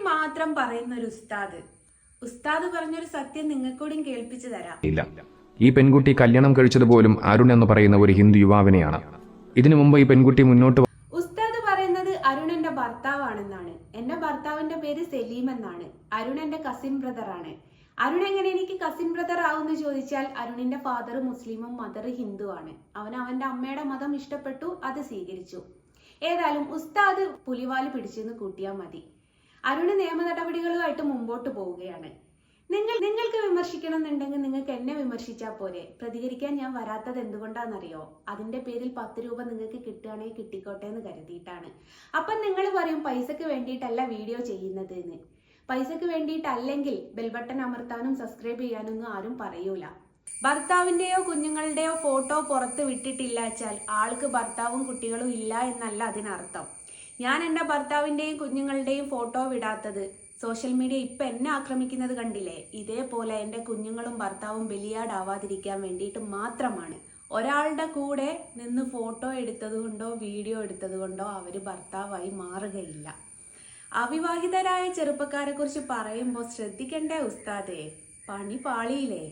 മാത്രം പറയുന്ന ഒരു ഉസ്താദ് പറഞ്ഞൊരു സത്യം നിങ്ങൾക്കൂടിയും കേൾപ്പിച്ചു തരാം. ഇല്ല, ഈ പെൺകുട്ടി കല്യാണം കഴിച്ചത് പോലും അരുൺ എന്ന് പറയുന്ന ഒരു ഹിന്ദു യുവാവിനെയാണ്. ഇതിനു മുമ്പ് ഈ പെൺകുട്ടി മുന്നോട്ട് ഉസ്താദ് പറയുന്നത് അരുൺ എന്റെ ഭർത്താവാണെന്നാണ്. എന്റെ ഭർത്താവിന്റെ പേര് സലീം എന്നാണ്. അരുൺ എന്റെ കസിൻ ബ്രദർ ആണ്. അരുൺ എങ്ങനെ എനിക്ക് കസിൻ ബ്രദർ ആവുമെന്ന് ചോദിച്ചാൽ, അരുണിന്റെ ഫാദർ മുസ്ലിമും മദർ ഹിന്ദു ആണ്. അവന്റെ അമ്മയുടെ മതം ഇഷ്ടപ്പെട്ടു, അത് സ്വീകരിച്ചു. ഏതായാലും ഉസ്താദ് പുലിവാല് പിടിച്ചെന്ന് കൂട്ടിയാൽ മതി. അരുണ് നിയമ നടപടികളുമായിട്ട് മുമ്പോട്ട് പോവുകയാണ്. നിങ്ങൾക്ക് വിമർശിക്കണമെന്നുണ്ടെങ്കിൽ നിങ്ങൾക്ക് എന്നെ വിമർശിച്ചാൽ പോരെ. പ്രതികരിക്കാൻ ഞാൻ വരാത്തത് എന്തുകൊണ്ടാണെന്നറിയോ? അതിന്റെ പേരിൽ 10 രൂപ നിങ്ങൾക്ക് കിട്ടുകയാണെങ്കിൽ കിട്ടിക്കോട്ടെ എന്ന് കരുതിയിട്ടാണ്. അപ്പം നിങ്ങൾ പറയും പൈസക്ക് വേണ്ടിയിട്ടല്ല വീഡിയോ ചെയ്യുന്നത് എന്ന്. പൈസക്ക് വേണ്ടിയിട്ടല്ലെങ്കിൽ ബെൽ ബട്ടൺ അമർത്താനും സബ്സ്ക്രൈബ് ചെയ്യാനൊന്നും ആരും പറയൂല. ഭർത്താവിന്റെയോ കുഞ്ഞുങ്ങളുടെയോ ഫോട്ടോ പുറത്ത് വിട്ടിട്ടില്ലാച്ചാൽ ആൾക്ക് ഭർത്താവും കുട്ടികളും ഇല്ല എന്നല്ല അതിനർത്ഥം. ഞാൻ എൻ്റെ ഭർത്താവിന്റെയും കുഞ്ഞുങ്ങളുടെയും ഫോട്ടോ വിടാത്തത് സോഷ്യൽ മീഡിയ ഇപ്പൊ എന്നെ ആക്രമിക്കുന്നത് കണ്ടില്ലേ? ഇതേപോലെ എൻ്റെ കുഞ്ഞുങ്ങളും ഭർത്താവും ബലിയാടാവാതിരിക്കാൻ വേണ്ടിയിട്ട് മാത്രമാണ്. ഒരാളുടെ കൂടെ നിന്ന് ഫോട്ടോ എടുത്തതുകൊണ്ടോ വീഡിയോ എടുത്തതുകൊണ്ടോ അവര് ഭർത്താവായി മാറുകയില്ല. അവിവാഹിതരായ ചെറുപ്പക്കാരെ കുറിച്ച് പറയുമ്പോൾ ശ്രദ്ധിക്കണ്ടേ ഉസ്താദേ? പണി പാളിയില്ലേ?